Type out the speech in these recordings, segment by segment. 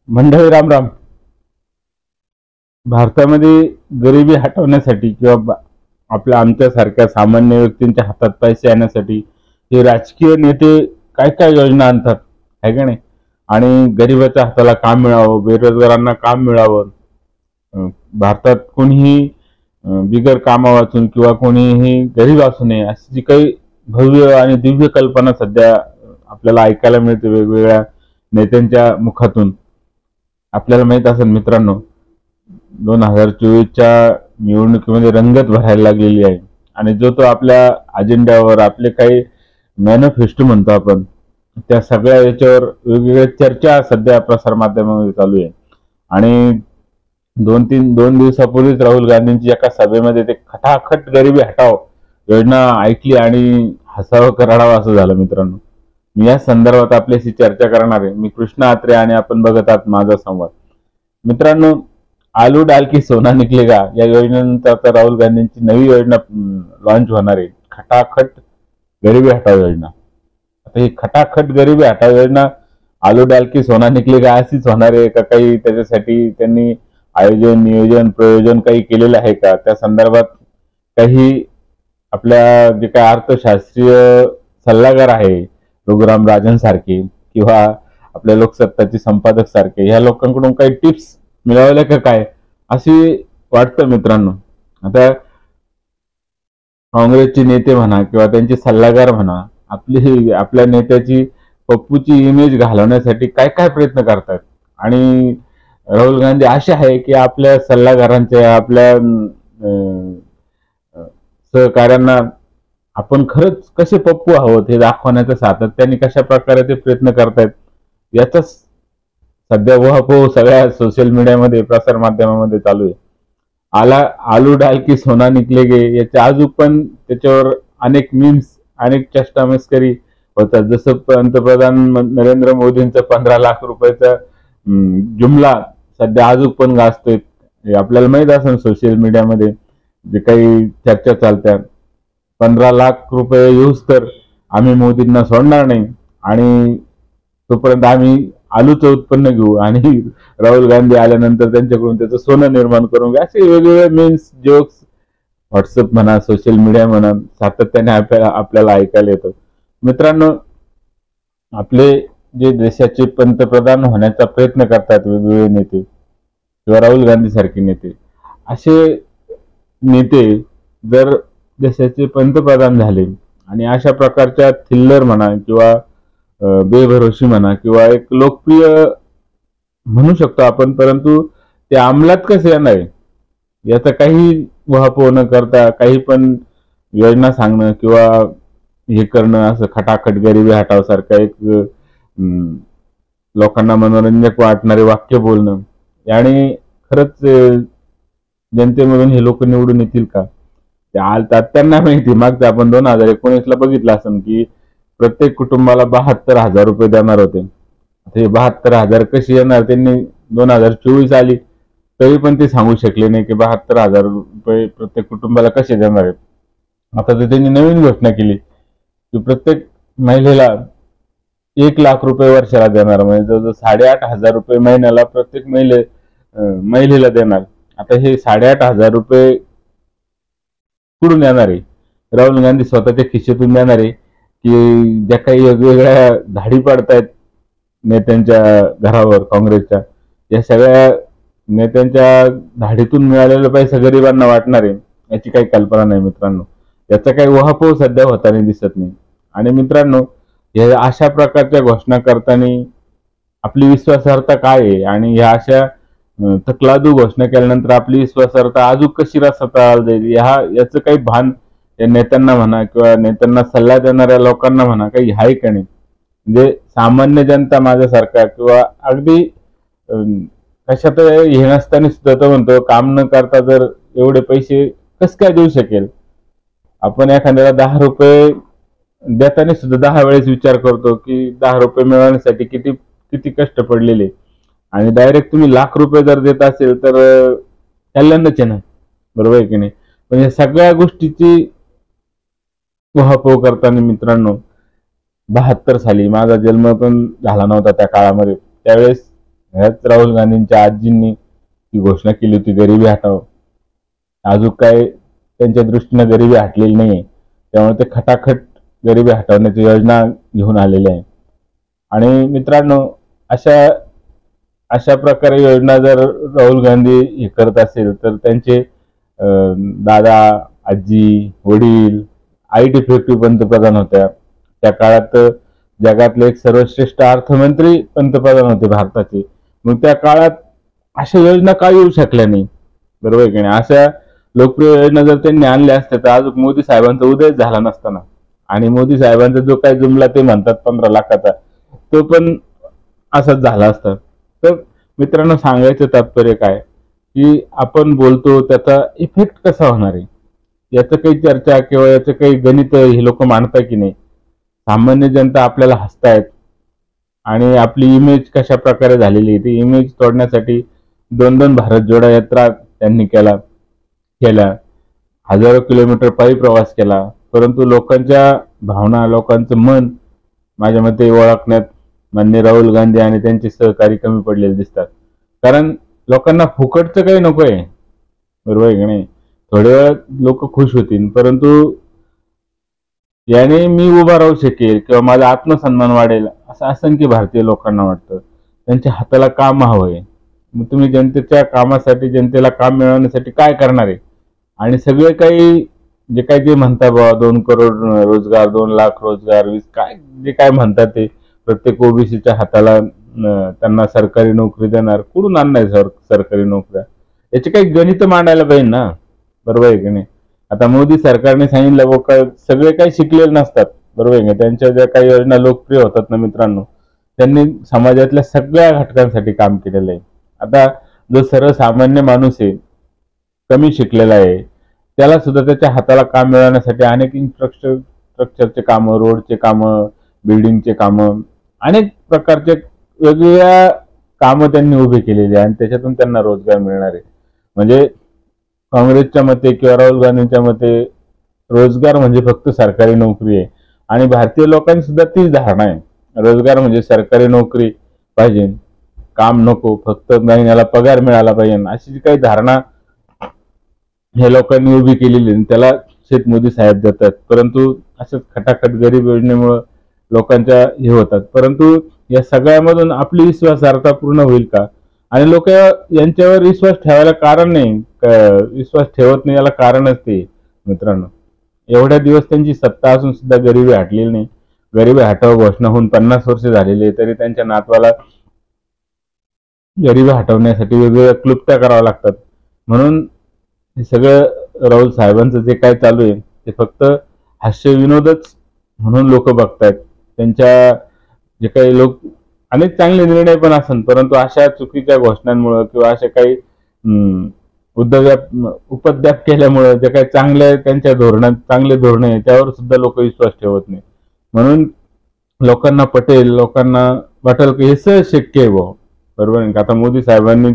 मंडळी राम राम. भारतामध्ये गरिबी हटवण्यासाठी किंवा आमच्यासारख्या सामान्य व्यक्तींच्या हातात पैसे आणण्यासाठी हे राजकीय नेते काय काय योजना आणतात, आहे का नाही? आणि गरिबाच्या हाताला काम मिळावं, बेरोजगारांना काम मिळावं, भारतात कोणीही बिगर कामा वाचून किंवा कोणीही गरीब असू नये अशी जी काही भव्य आणि दिव्य कल्पना सध्या आपल्याला ऐकायला मिळते वेगवेगळ्या नेत्यांच्या मुखातून. आपल्याला माहित असेल मित्रांनो, 2024च्या निवडणुकीमध्ये रंगत भरायला लागलेली आहे आणि जो तो आपल्या अजेंड्यावर आपले काही मॅनिफेस्टो म्हणतो आपण, त्या सगळ्या याच्यावर वेगवेगळ्या चर्चा सध्या प्रसारमाध्यमामध्ये चालू आहे. आणि दोन दिवसापूर्वीच राहुल गांधींची एका सभेमध्ये ते खटाखट गरिबी हटाव योजना ऐकली आणि हसावं कराडावं असं झालं. मित्रांनो, मी या संदर्भात आपल्याशी चर्चा करणार आहे. मी कृष्ण आत्रे आणि आपण बघत आहात माझा संवाद. मित्रांनो, आलू डाल की सोना निकलेगा या योजनेनंतर आता राहुल गांधींची नवी योजना लॉन्च होणार आहे, खटाखट गरिबी हटाव योजना. आता ही खटाखट गरिबी हटाव योजना आलू डाल की सोना निकलेगा अशीच होणार आहे का? काही त्याच्यासाठी त्यांनी आयोजन नियोजन प्रयोजन काही केलेलं आहे का? त्या संदर्भात काही आपल्या जे काही अर्थशास्त्रीय सल्लागार आहे, रघुराम राजन सारखे किंवा आपल्या लोकसत्ताचे संपादक सारखे, ह्या लोकांकडून काही टिप्स मिळवल्या का काय अशी वाटतं मित्रांनो. आता काँग्रेसचे नेते म्हणा किंवा त्यांचे सल्लागार म्हणा, आपल्या नेत्याची पप्पूची इमेज घालवण्यासाठी काय काय प्रयत्न करतात. आणि राहुल गांधी असे आहे की आपल्या सल्लागारांच्या आपल्या सहकार्यांना आपण खरंच कसे पप्पू आहोत हे दाखवण्याचा सातत्याने कशा प्रकारे ते प्रयत्न करतायत याचा सध्या उहापोह सगळ्या सोशल मीडियामध्ये प्रसार माध्यमामध्ये चालू आहे. आलू डाल की सोना निकले गे याच्या अजून पण त्याच्यावर अनेक मीम्स अनेक चेष्टा मस्करी होतात. जसं पंतप्रधान नरेंद्र मोदींचा 15 लाख रुपयाचा जुमला सध्या अजून पण गाजतोय. आपल्याला माहित असेल सोशल मीडियामध्ये जे काही चर्चा चालत्या, 15 लाख रुपये येऊच तर आम्ही मोदींना सोडणार नाही आणि तोपर्यंत आम्ही आलूचं उत्पन्न घेऊ आणि राहुल गांधी आल्यानंतर त्यांच्याकडून त्याचं सोनं निर्माण करून घ्या, असे वेगवेगळे मीम्स जोक्स व्हॉट्सअप म्हणा सोशल मीडिया म्हणा सातत्याने आपल्याला ऐकायला येतं. मित्रांनो, आपले जे देशाचे पंतप्रधान होण्याचा प्रयत्न करतात वेगवेगळे नेते किंवा राहुल गांधी सारखे नेते, असे नेते जर देशाचे पंतप्रधान झाले आणि अशा प्रकारच्या थिल्लर म्हणा किंवा बेभरोशी म्हणा किंवा एक लोकप्रिय म्हणू शकतो आपण, परंतु ते अंमलात कसे येणार आहे याचा काही उहापोह न करता काही पण योजना सांगणं किंवा हे करणं, असं खटाखट गरिबी हटाव सारखं एक लोकांना मनोरंजक वाटणारे वाक्य बोलणं, आणि खरंच जनतेमधून हे लोक निवडून येतील का? ते आलतात त्यांना माहिती. मागचं आपण 2019ला बघितलं असं की प्रत्येक कुटुंबाला 72,000 रुपये देणार होते. आता हे 72,000 कशी येणार? त्यांनी 2024 आली तरी पण ते सांगू शकले नाही की 72,000 रुपये प्रत्येक कुटुंबाला कसे देणार आहेत. आता तर त्यांनी नवीन घोषणा केली की प्रत्येक महिलेला 1 लाख रुपये वर्षाला देणार, म्हणजे जवळजवळ 8,500 रुपये महिन्याला प्रत्येक महिलेला देणार. आता हे 8,500 रुपये कुठून येणार आहे? राहुल गांधी स्वतःच्या खिशेतून देणार आहे की ज्या काही वेगवेगळ्या धाडी पाडतायत नेत्यांच्या घरावर काँग्रेसच्या, या सगळ्या नेत्यांच्या धाडीतून मिळालेला पैसा गरिबांना वाटणार आहे याची काही कल्पना नाही मित्रांनो. याचा काही उहापोह सध्या होताना दिसत नाही. आणि मित्रांनो, या अशा प्रकारच्या घोषणा करताना आपली विश्वासार्हता काय आहे आणि ह्या अशा तकलादू घोषणा केल्यानंतर आपली विश्वासार्हता अजून कशी रस्ता जाईल याचं काही भान या नेत्यांना म्हणा किंवा नेत्यांना सल्ला देणाऱ्या लोकांना म्हणा काही आहे का नाही? म्हणजे सामान्य जनता माझ्यासारखा किंवा अगदी कशात हे नसताना सुद्धा तो म्हणतो काम न करता जर एवढे पैसे कस काय देऊ शकेल? आपण एखाद्याला 10 रुपये देताना सुद्धा 10 वेळेस विचार करतो की 10 रुपये मिळवण्यासाठी किती किती कष्ट पडलेले, आणि डायरेक्ट तुम्ही लाख रुपये जर देत असेल तर कल्याणच आहे ना, बरोबर आहे की नाही? पण या सगळ्या गोष्टीची उहापोह करताना मित्रांनो, 72 साली माझा जन्म पण झाला नव्हता त्या काळामध्ये, त्यावेळेस ह्याच राहुल गांधींच्या आजींनी ती घोषणा केली होती गरिबी हटाव. अजून काय त्यांच्या दृष्टीनं गरिबी हटलेली नाहीये, त्यामुळे ते खटाखट गरिबी हटवण्याची योजना घेऊन आलेली आहे. आणि मित्रांनो, अशा अशा प्रकारे योजना जर राहुल गांधी हे करत असेल तर त्यांचे दादा, आजी, वडील IT-50 पंतप्रधान होत्या. त्या काळात जगातले एक सर्वश्रेष्ठ अर्थमंत्री पंतप्रधान होते भारताचे. मग त्या काळात अशा योजना का येऊ शकल्या नाही? बरोबर आहे की नाही? अशा लोकप्रिय योजना जर त्यांनी आणल्या असत्या तर आज मोदी साहेबांचा उदयच झाला नसताना. आणि मोदी साहेबांचा जो काही जुमला ते म्हणतात 15 लाखाचा, तो पण असाच झाला असता. तर मित्रांनो, सांगायचं तात्पर्य काय की आपण बोलतो त्याचा इफेक्ट कसा होणार आहे याचं काही चर्चा किंवा याचं काही गणित हे लोक मांडतात की नाही? सामान्य जनता आपल्याला हसतायत आणि आपली इमेज कशा प्रकारे झालेली ती इमेज तोडण्यासाठी 2-2 भारत जोडा यात्रा त्यांनी केल्या, हजारो किलोमीटर पायी प्रवास केला. परंतु लोकांच्या भावना, लोकांचं मन माझ्या मते ओळखण्यात माननीय राहुल गांधी आणि त्यांचे सहकारी कमी पडलेले दिसतात. कारण लोकांना फुकटचं काही नको आहे, बरोबर आहे की नाही? थोड्या वेळात लोक खुश होतील, परंतु याने मी उभा राहू शकेल किंवा माझा आत्मसन्मान वाढेल असं असंख्य भारतीय लोकांना वाटतं. त्यांच्या हाताला काम हवंय. मग तुम्ही जनतेच्या कामासाठी, जनतेला काम मिळवण्यासाठी काय करणार आहे? आणि सगळे काही जे काही जे म्हणतात बाबा 2 करोड रोजगार, 2 लाख रोजगार, काय जे काय म्हणतात ते प्रत्येक ओबीसीच्या हाताला त्यांना सरकारी नोकरी देणार. कुठून आणणार सरकारी नोकऱ्या? याची काही गणित मांडायला पाहिजे ना, बरोबर आहे की नाही? आता मोदी सरकारने सांगितलं बघ, सगळे काही शिकलेले नसतात, बरोबर आहे. त्यांच्या ज्या काही योजना लोकप्रिय होतात ना मित्रांनो, त्यांनी समाजातल्या सगळ्या घटकांसाठी काम केलेलं आहे. आता जो सर्वसामान्य माणूस आहे, कमी शिकलेला आहे, त्याला सुद्धा त्याच्या हाताला काम मिळवण्यासाठी अनेक इन्फ्रास्ट्रक्चरचे कामं, रोडचे कामं, बिल्डिंगचे कामं, अनेक प्रकारचे वेगवेगळ्या कामं त्यांनी उभी केलेली आहे आणि त्याच्यातून त्यांना रोजगार मिळणार आहे. म्हणजे काँग्रेसच्या मते किंवा राहुल गांधींच्या मते रोजगार म्हणजे फक्त सरकारी नोकरी आहे. आणि भारतीय लोकांची सुद्धा तीच धारणा आहे, रोजगार म्हणजे सरकारी नोकरी पाहिजे, काम नको, फक्त महिन्याला पगार मिळाला पाहिजे, अशी जी काही धारणा हे लोकांनी उभी केलेली आहे, त्याला शेत मोदी साहेब देतात. परंतु असंच खटाखट गरीब योजनेमुळे लोकांच्या हे होतात. परंतु या सगळ्यामधून आपली विश्वासार्हता पूर्ण होईल का? आणि लोक यांच्यावर विश्वास ठेवायला कारण नाही, विश्वास ठेवत नाही याला कारणच ते मित्रांनो, एवढ्या दिवस त्यांची सत्ता असून सुद्धा गरिबी हटलेली नाही. गरिबी हटाव घोषणा होऊन 50 वर्ष झालेली तरी त्यांच्या नातवाला गरिबी हटवण्यासाठी वेगवेगळ्या क्लुप्त्या कराव्या लागतात. म्हणून हे सगळं राहुल साहेबांचं जे काय चालू आहे ते फक्त हास्य विनोदच म्हणून लोक बघतायत. त्यांच्या जे काही लोक अनेक चांगले निर्णय पण असतात, परंतु अशा चुकीच्या घोषणांमुळे किंवा अशा काही उपद्व्याप केल्यामुळे जे काही चांगले त्यांच्या धोरणात चांगले धोरण आहे त्यावर सुद्धा लोक विश्वास ठेवत नाही. म्हणून लोकांना पटेल, लोकांना वाटेल की हे सहज शक्य आहे भाऊ, बरोबर आहे का? आता मोदी साहेबांनी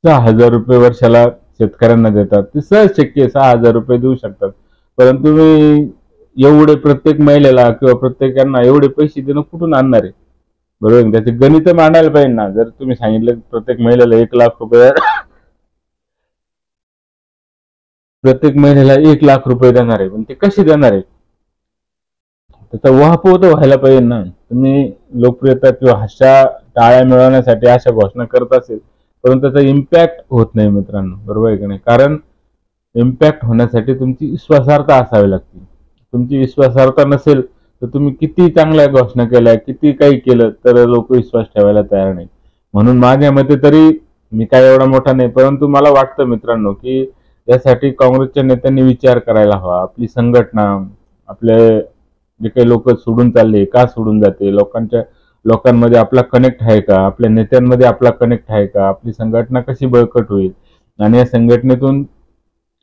6,000 रुपये वर्षाला शेतकऱ्यांना देतात, ते सहज शक्य आहे, 6,000 रुपये देऊ शकतात. परंतु मी एवढे प्रत्येक महिलेला किंवा प्रत्येकांना एवढे पैसे देणं कुठून आणणार आहे? बरोबर आहे, त्याचे गणित मांडायला पाहिजे ना. जर तुम्ही सांगितलं प्रत्येक महिलेला 1 लाख रुपये, प्रत्येक महिन्याला 1 लाख रुपये देणार आहे, पण ते कसे देणार आहे? त्याचा उहापोह तर व्हायला पाहिजे ना. तुम्ही लोकप्रियता किंवा अशा टाळ्या मिळवण्यासाठी अशा घोषणा करत असेल, परंतु त्याचा इम्पॅक्ट होत नाही मित्रांनो, बरोबर आहे की नाही? कारण इम्पॅक्ट होण्यासाठी तुमची विश्वासार्हता असावी लागते. तुमची विश्वासार्हता नसेल तर तुम्ही किती चांगल्या घोषणा केल्या, किती काही केलं, तर लोक विश्वास ठेवायला तयार नाही. म्हणून माझ्या मते तरी, मी काय एवढा मोठा नाही, परंतु मला वाटतं मित्रांनो की यासाठी काँग्रेसच्या नेत्यांनी विचार करायला हवा. आपली संघटना, आपले जे काही लोक सोडून चालले, का सोडून जाते, लोकांमध्ये आपला कनेक्ट आहे का, आपल्या नेत्यांमध्ये आपला कनेक्ट आहे का, आपली संघटना कशी बळकट होईल आणि या संघटनेतून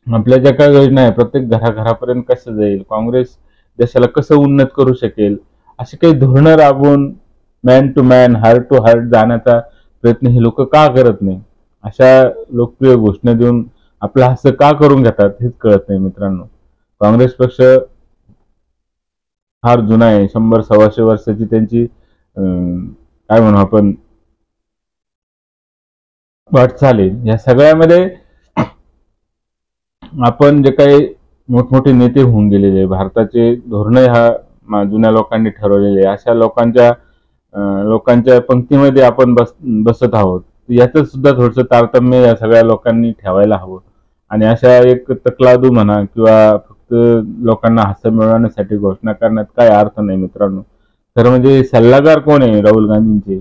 आपल्या ज्या काही योजना आहे प्रत्येक घराघरापर्यंत कसं जाईल, काँग्रेस देशाला कसं उन्नत करू शकेल, अशी काही धोरणं राबवून man to man, heart to heart जाण्याचा प्रयत्न हे लोक का करत नाही? अशा लोकप्रिय घोषणा देऊन आपलं हास्य का करून घेतात हेच कळत नाही मित्रांनो. काँग्रेस पक्ष फार जुना आहे, 100-125 वर्षाची त्यांची काय म्हणू आपण वाटचाल आहे, या सगळ्यामध्ये आपण जे काही मोठमोठे नेते होऊन गेलेले, भारताचे धोरण जुन्या लोकांनी ठरवलेले, अशा लोकांच्या पंक्तीमध्ये आपण बसत आहोत. याचं सुद्धा थोडंसं तारतम्य या सगळ्या लोकांनी ठेवायला हवं. आणि अशा एक तकलादू म्हणा किंवा फक्त लोकांना हास्य मिळवण्यासाठी घोषणा करण्यात काय अर्थ नाही मित्रांनो. खरं म्हणजे सल्लागार कोण आहे राहुल गांधींचे,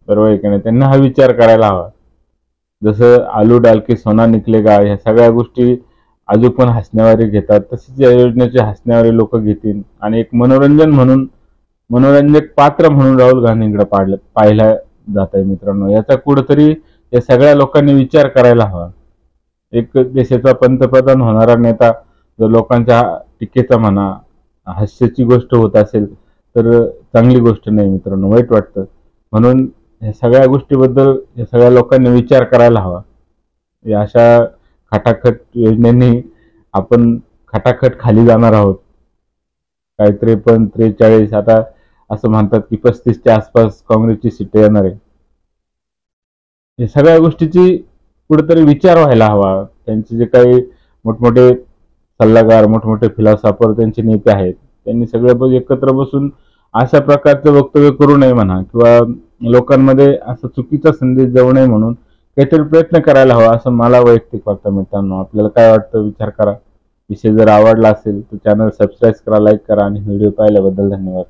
बरोबर आहे की नाही? त्यांना हा विचार करायला हवा. जसं आलू डाल के सोना निकलेगा ह्या सगळ्या गोष्टी अजून पण हसण्यावारी घेतात, तशीच या योजनेचे हसण्यावारी लोक घेतील आणि एक मनोरंजक पात्र म्हणून राहुल गांधींकडे पाहिलं जात आहे मित्रांनो. याचा कुठंतरी या सगळ्या लोकांनी विचार करायला हवा. एक देशाचा पंतप्रधान होणारा नेता जर लोकांच्या टीकेचा म्हणा हास्याची गोष्ट होत असेल तर चांगली गोष्ट नाही मित्रांनो, वाईट वाटतं. म्हणून या सगळ्या गोष्टीबद्दल या सगळ्या लोकांनी विचार करायला हवा. या अशा खटाखट योजनेने आपण खटाखट खाली जाणार आहोत. काय 53-43, आता असं म्हणतात की 35च्या आसपास काँग्रेसची सीट येणार आहे. या सगळ्या गोष्टीची कुठेतरी विचार व्हायला हवा. त्यांचे जे काही मोठमोठे सल्लागार, मोठमोठे फिलॉसॉफर त्यांचे नेते आहेत, त्यांनी सगळे एकत्र बसून अशा प्रकारचं वक्तव्य करू नये म्हणा, किंवा लोकांमध्ये असा चुकीचा संदेश जाऊ नये म्हणून काहीतरी प्रयत्न करायला हवा असं मला वैयक्तिक वाटतं मित्रांनो. आपल्याला काय वाटतं विचार करा. विषय जर आवडला असेल तर चॅनल सबस्क्राईब करा, लाईक करा आणि व्हिडिओ पाहिल्याबद्दल धन्यवाद.